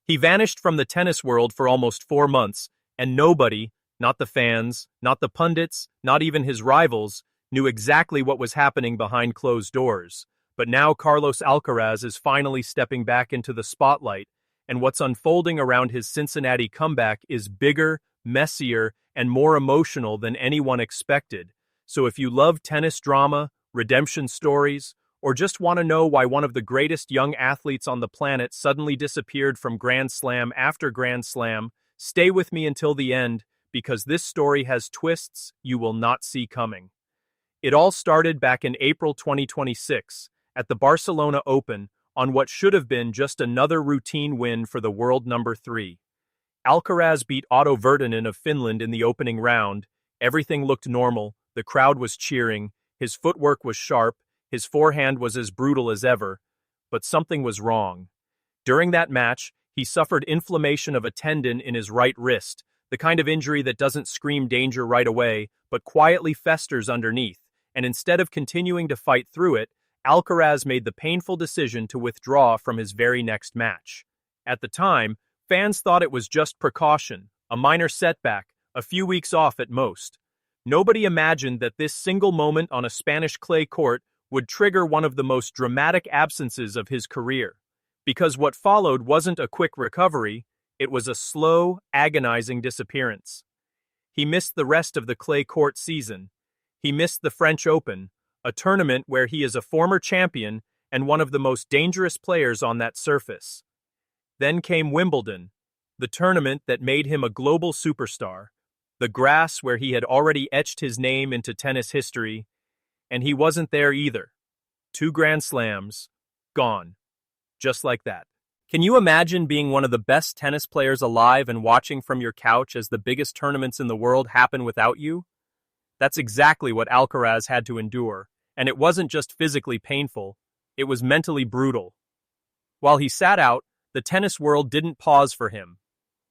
He vanished from the tennis world for almost 4 months, and nobody, not the fans, not the pundits, not even his rivals, knew exactly what was happening behind closed doors. But now Carlos Alcaraz is finally stepping back into the spotlight, and what's unfolding around his Cincinnati comeback is bigger, messier, and more emotional than anyone expected. So if you love tennis drama, redemption stories, or just want to know why one of the greatest young athletes on the planet suddenly disappeared from Grand Slam after Grand Slam, stay with me until the end, because this story has twists you will not see coming. It all started back in April 2026, at the Barcelona Open, on what should have been just another routine win for the world number 3. Alcaraz beat Otto Virtanen of Finland in the opening round. Everything looked normal, the crowd was cheering, his footwork was sharp, his forehand was as brutal as ever. But something was wrong. During that match, he suffered inflammation of a tendon in his right wrist, the kind of injury that doesn't scream danger right away, but quietly festers underneath, and instead of continuing to fight through it, Alcaraz made the painful decision to withdraw from his very next match. At the time, fans thought it was just precaution, a minor setback, a few weeks off at most. Nobody imagined that this single moment on a Spanish clay court would trigger one of the most dramatic absences of his career. Because what followed wasn't a quick recovery, it was a slow, agonizing disappearance. He missed the rest of the clay court season. He missed the French Open, a tournament where he is a former champion and one of the most dangerous players on that surface. Then came Wimbledon, the tournament that made him a global superstar, the grass where he had already etched his name into tennis history, and he wasn't there either. 2 Grand Slams, gone. Just like that. Can you imagine being one of the best tennis players alive and watching from your couch as the biggest tournaments in the world happen without you? That's exactly what Alcaraz had to endure, and it wasn't just physically painful, it was mentally brutal. While he sat out, the tennis world didn't pause for him.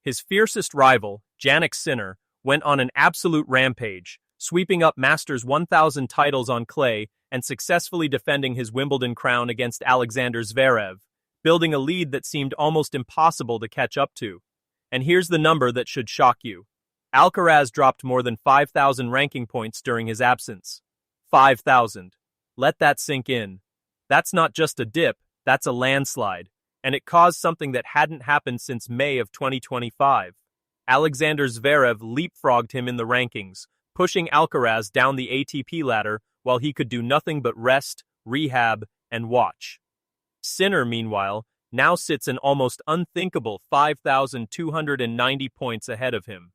His fiercest rival, Jannik Sinner, went on an absolute rampage, sweeping up Masters 1000 titles on clay and successfully defending his Wimbledon crown against Alexander Zverev, building a lead that seemed almost impossible to catch up to. And here's the number that should shock you. Alcaraz dropped more than 5,000 ranking points during his absence. 5,000. Let that sink in. That's not just a dip, that's a landslide. And it caused something that hadn't happened since May of 2025. Alexander Zverev leapfrogged him in the rankings, pushing Alcaraz down the ATP ladder while he could do nothing but rest, rehab, and watch. Sinner, meanwhile, now sits an almost unthinkable 5,290 points ahead of him.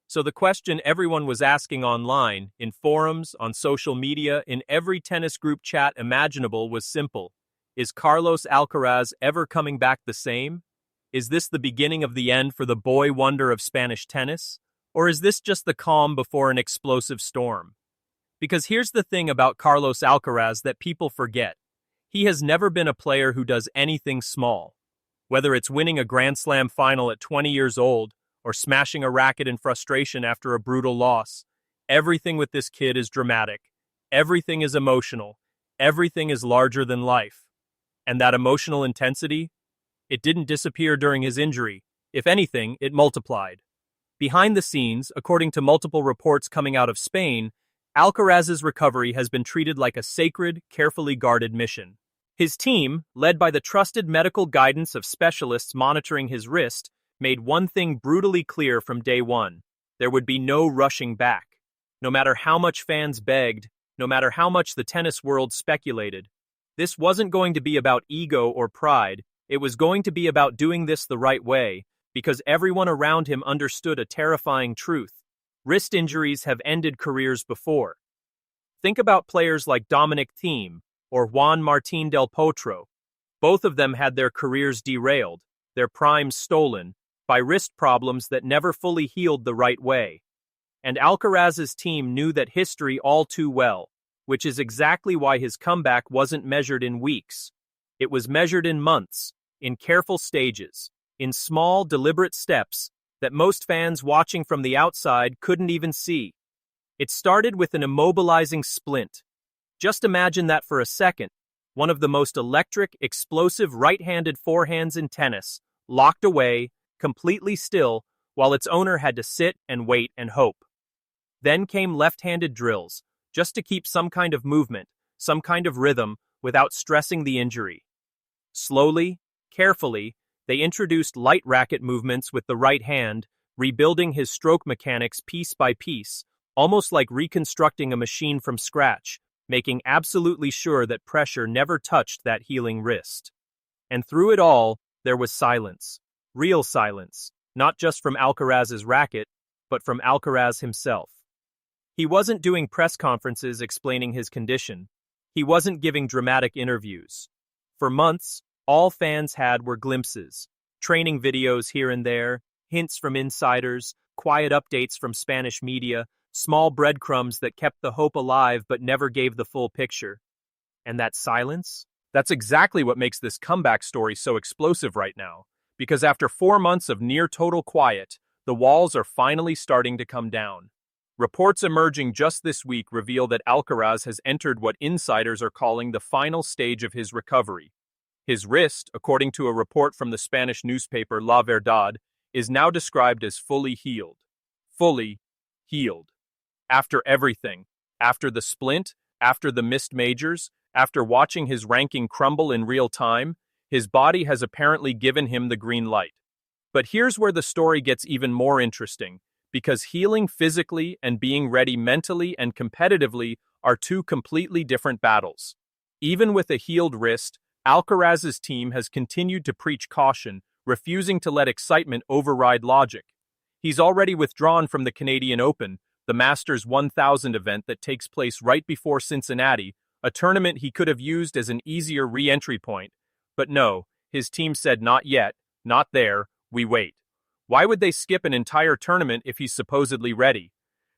So the question everyone was asking online, in forums, on social media, in every tennis group chat imaginable was simple. Is Carlos Alcaraz ever coming back the same? Is this the beginning of the end for the boy wonder of Spanish tennis? Or is this just the calm before an explosive storm? Because here's the thing about Carlos Alcaraz that people forget. He has never been a player who does anything small. Whether it's winning a Grand Slam final at 20 years old, or smashing a racket in frustration after a brutal loss, everything with this kid is dramatic. Everything is emotional. Everything is larger than life. And that emotional intensity? It didn't disappear during his injury. If anything, it multiplied. Behind the scenes, according to multiple reports coming out of Spain, Alcaraz's recovery has been treated like a sacred, carefully guarded mission. His team, led by the trusted medical guidance of specialists monitoring his wrist, made one thing brutally clear from day one. There would be no rushing back. No matter how much fans begged, no matter how much the tennis world speculated, this wasn't going to be about ego or pride. It was going to be about doing this the right way, because everyone around him understood a terrifying truth. Wrist injuries have ended careers before. Think about players like Dominic Thiem or Juan Martín del Potro. Both of them had their careers derailed, their primes stolen, by wrist problems that never fully healed the right way. And Alcaraz's team knew that history all too well, which is exactly why his comeback wasn't measured in weeks. It was measured in months, in careful stages, in small, deliberate steps that most fans watching from the outside couldn't even see. It started with an immobilizing splint. Just imagine that for a second. One of the most electric, explosive right-handed forehands in tennis, locked away, completely still, while its owner had to sit and wait and hope. Then came left-handed drills, just to keep some kind of movement, some kind of rhythm, without stressing the injury. Slowly, carefully, they introduced light racket movements with the right hand, rebuilding his stroke mechanics piece by piece, almost like reconstructing a machine from scratch, making absolutely sure that pressure never touched that healing wrist. And through it all, there was silence. Real silence, not just from Alcaraz's racket, but from Alcaraz himself. He wasn't doing press conferences explaining his condition. He wasn't giving dramatic interviews. For months, all fans had were glimpses, training videos here and there, hints from insiders, quiet updates from Spanish media, small breadcrumbs that kept the hope alive but never gave the full picture. And that silence? That's exactly what makes this comeback story so explosive right now, because after 4 months of near-total quiet, the walls are finally starting to come down. Reports emerging just this week reveal that Alcaraz has entered what insiders are calling the final stage of his recovery. His wrist, according to a report from the Spanish newspaper La Verdad, is now described as fully healed. Fully healed. After everything, after the splint, after the missed majors, after watching his ranking crumble in real time, his body has apparently given him the green light. But here's where the story gets even more interesting, because healing physically and being ready mentally and competitively are two completely different battles. Even with a healed wrist, Alcaraz's team has continued to preach caution, refusing to let excitement override logic. He's already withdrawn from the Canadian Open, the Masters 1000 event that takes place right before Cincinnati, a tournament he could have used as an easier re-entry point. But no, his team said not yet, not there, we wait. Why would they skip an entire tournament if he's supposedly ready?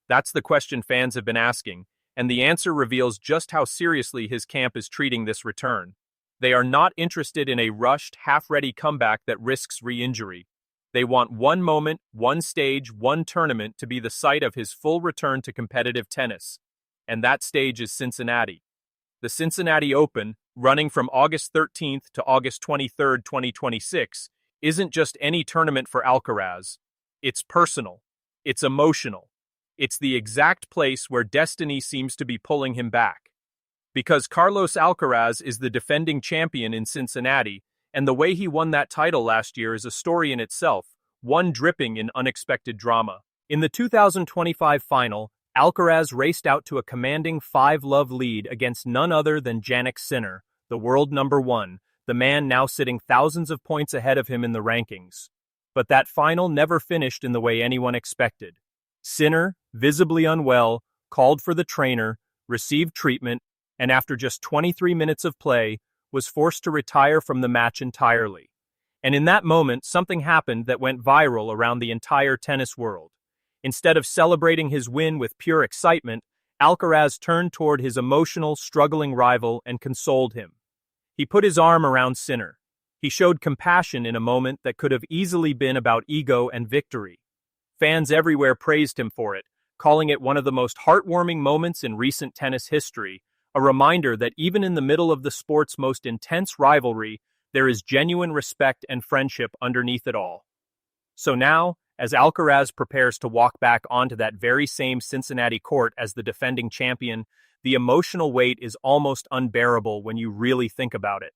That's the question fans have been asking, and the answer reveals just how seriously his camp is treating this return. They are not interested in a rushed, half-ready comeback that risks re-injury. They want one moment, one stage, one tournament to be the site of his full return to competitive tennis. And that stage is Cincinnati. The Cincinnati Open, running from August 13th to August 23rd, 2026, isn't just any tournament for Alcaraz. It's personal. It's emotional. It's the exact place where destiny seems to be pulling him back. Because Carlos Alcaraz is the defending champion in Cincinnati, and the way he won that title last year is a story in itself, one dripping in unexpected drama. In the 2025 final, Alcaraz raced out to a commanding 5-love lead against none other than Jannik Sinner, the world number 1, the man now sitting thousands of points ahead of him in the rankings. But that final never finished in the way anyone expected. Sinner, visibly unwell, called for the trainer, received treatment, and after just 23 minutes of play, was forced to retire from the match entirely. And in that moment, something happened that went viral around the entire tennis world. Instead of celebrating his win with pure excitement, Alcaraz turned toward his emotional, struggling rival and consoled him. He put his arm around Sinner. He showed compassion in a moment that could have easily been about ego and victory. Fans everywhere praised him for it, calling it one of the most heartwarming moments in recent tennis history, a reminder that even in the middle of the sport's most intense rivalry, there is genuine respect and friendship underneath it all. So now, as Alcaraz prepares to walk back onto that very same Cincinnati court as the defending champion, the emotional weight is almost unbearable when you really think about it.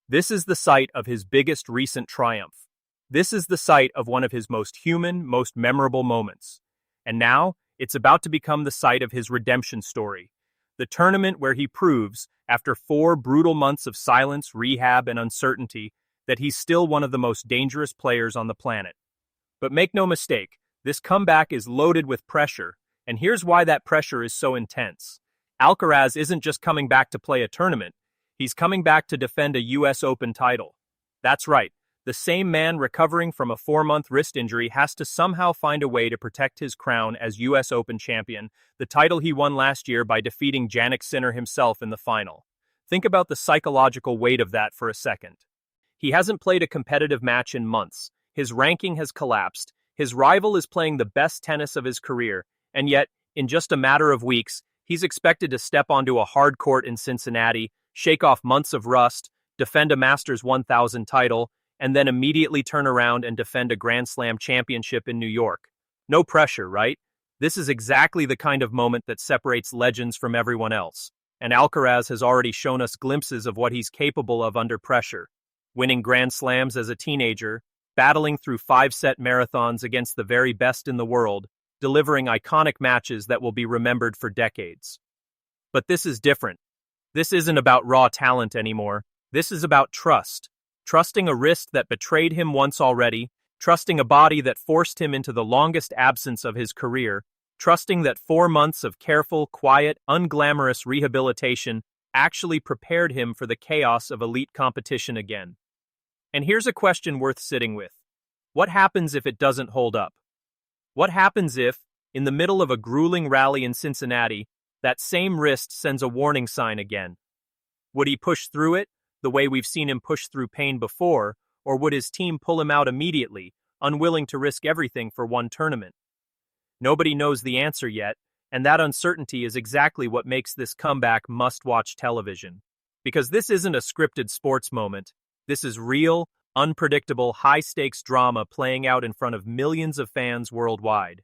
This is the site of his biggest recent triumph. This is the site of one of his most human, most memorable moments. And now, it's about to become the site of his redemption story. The tournament where he proves, after 4 brutal months of silence, rehab, and uncertainty, that he's still one of the most dangerous players on the planet. But make no mistake, this comeback is loaded with pressure, and here's why that pressure is so intense. Alcaraz isn't just coming back to play a tournament, he's coming back to defend a US Open title. That's right, the same man recovering from a 4-month wrist injury has to somehow find a way to protect his crown as US Open champion, the title he won last year by defeating Jannik Sinner himself in the final. Think about the psychological weight of that for a second. He hasn't played a competitive match in months. His ranking has collapsed, his rival is playing the best tennis of his career, and yet, in just a matter of weeks, he's expected to step onto a hard court in Cincinnati, shake off months of rust, defend a Masters 1000 title, and then immediately turn around and defend a Grand Slam championship in New York. No pressure, right? This is exactly the kind of moment that separates legends from everyone else, and Alcaraz has already shown us glimpses of what he's capable of under pressure. Winning Grand Slams as a teenager, battling through 5-set marathons against the very best in the world, delivering iconic matches that will be remembered for decades. But this is different. This isn't about raw talent anymore. This is about trust. Trusting a wrist that betrayed him once already, trusting a body that forced him into the longest absence of his career, trusting that 4 months of careful, quiet, unglamorous rehabilitation actually prepared him for the chaos of elite competition again. And here's a question worth sitting with. What happens if it doesn't hold up? What happens if, in the middle of a grueling rally in Cincinnati, that same wrist sends a warning sign again? Would he push through it, the way we've seen him push through pain before, or would his team pull him out immediately, unwilling to risk everything for one tournament? Nobody knows the answer yet, and that uncertainty is exactly what makes this comeback must-watch television. Because this isn't a scripted sports moment. This is real, unpredictable, high-stakes drama playing out in front of millions of fans worldwide.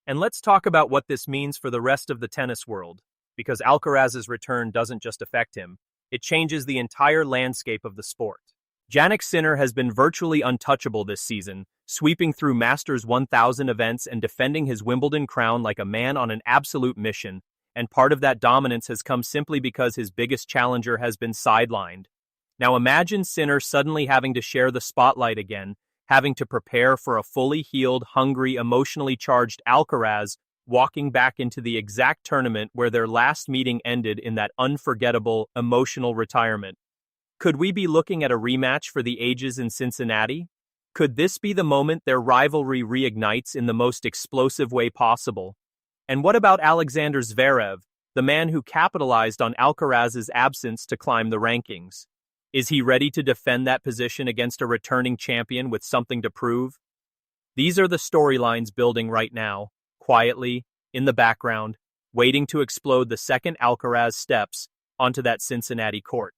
And let's talk about what this means for the rest of the tennis world, because Alcaraz's return doesn't just affect him, it changes the entire landscape of the sport. Jannik Sinner has been virtually untouchable this season, sweeping through Masters 1000 events and defending his Wimbledon crown like a man on an absolute mission, and part of that dominance has come simply because his biggest challenger has been sidelined. Now imagine Sinner suddenly having to share the spotlight again, having to prepare for a fully healed, hungry, emotionally charged Alcaraz walking back into the exact tournament where their last meeting ended in that unforgettable, emotional retirement. Could we be looking at a rematch for the ages in Cincinnati? Could this be the moment their rivalry reignites in the most explosive way possible? And what about Alexander Zverev, the man who capitalized on Alcaraz's absence to climb the rankings? Is he ready to defend that position against a returning champion with something to prove? These are the storylines building right now, quietly, in the background, waiting to explode the second Alcaraz steps onto that Cincinnati court.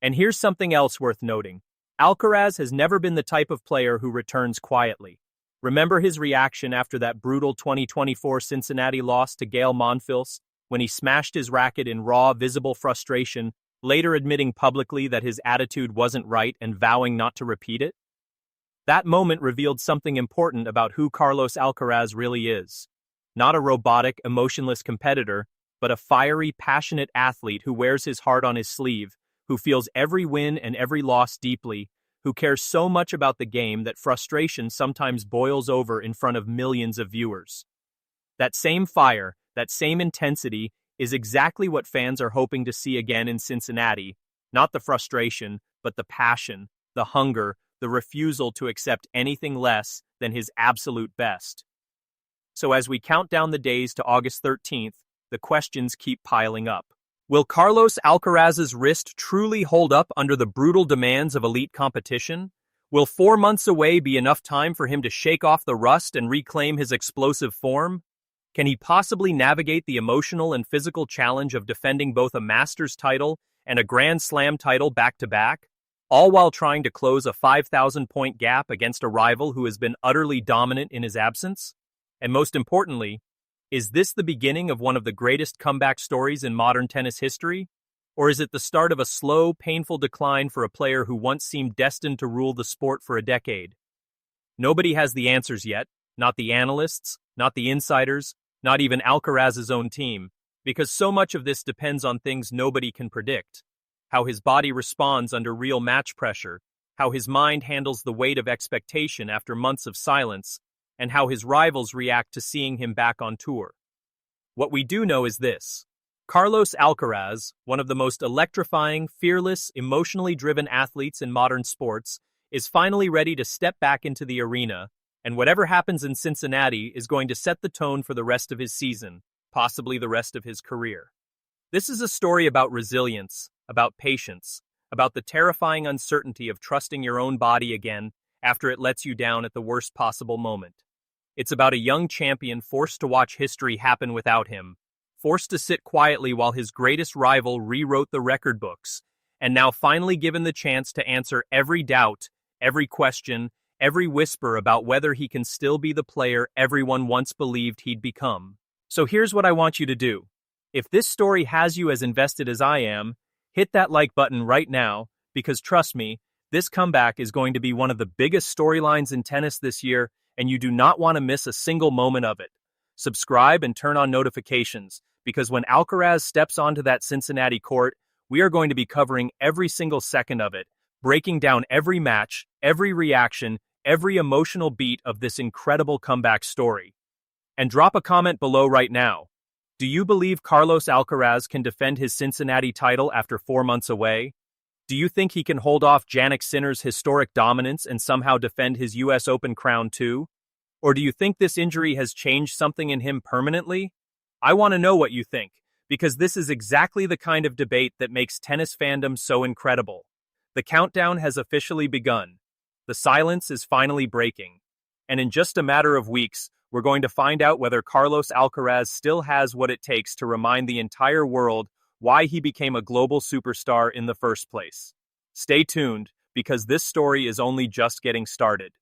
And here's something else worth noting. Alcaraz has never been the type of player who returns quietly. Remember his reaction after that brutal 2024 Cincinnati loss to Gael Monfils, when he smashed his racket in raw, visible frustration, later admitting publicly that his attitude wasn't right and vowing not to repeat it? That moment revealed something important about who Carlos Alcaraz really is. Not a robotic, emotionless competitor, but a fiery, passionate athlete who wears his heart on his sleeve, who feels every win and every loss deeply, who cares so much about the game that frustration sometimes boils over in front of millions of viewers. That same fire, that same intensity, is exactly what fans are hoping to see again in Cincinnati, not the frustration, but the passion, the hunger, the refusal to accept anything less than his absolute best. So as we count down the days to August 13th, the questions keep piling up. Will Carlos Alcaraz's wrist truly hold up under the brutal demands of elite competition? Will 4 months away be enough time for him to shake off the rust and reclaim his explosive form? Can he possibly navigate the emotional and physical challenge of defending both a Masters title and a Grand Slam title back-to-back, all while trying to close a 5,000-point gap against a rival who has been utterly dominant in his absence? And most importantly, is this the beginning of one of the greatest comeback stories in modern tennis history? Or is it the start of a slow, painful decline for a player who once seemed destined to rule the sport for a decade? Nobody has the answers yet, not the analysts, not the insiders, not even Alcaraz's own team, because so much of this depends on things nobody can predict. How his body responds under real match pressure, how his mind handles the weight of expectation after months of silence, and how his rivals react to seeing him back on tour. What we do know is this. Carlos Alcaraz, one of the most electrifying, fearless, emotionally driven athletes in modern sports, is finally ready to step back into the arena, and whatever happens in Cincinnati is going to set the tone for the rest of his season, possibly the rest of his career. This is a story about resilience, about patience, about the terrifying uncertainty of trusting your own body again after it lets you down at the worst possible moment. It's about a young champion forced to watch history happen without him, forced to sit quietly while his greatest rival rewrote the record books, and now finally given the chance to answer every doubt, every question, every whisper about whether he can still be the player everyone once believed he'd become. So here's what I want you to do. If this story has you as invested as I am, hit that like button right now, because trust me, this comeback is going to be one of the biggest storylines in tennis this year, and you do not want to miss a single moment of it. Subscribe and turn on notifications, because when Alcaraz steps onto that Cincinnati court, we are going to be covering every single second of it, breaking down every match, every reaction, every emotional beat of this incredible comeback story. And drop a comment below right now. Do you believe Carlos Alcaraz can defend his Cincinnati title after 4 months away? Do you think he can hold off Jannik Sinner's historic dominance and somehow defend his US Open crown too? Or do you think this injury has changed something in him permanently? I want to know what you think, because this is exactly the kind of debate that makes tennis fandom so incredible. The countdown has officially begun. The silence is finally breaking. And in just a matter of weeks, we're going to find out whether Carlos Alcaraz still has what it takes to remind the entire world why he became a global superstar in the first place. Stay tuned, because this story is only just getting started.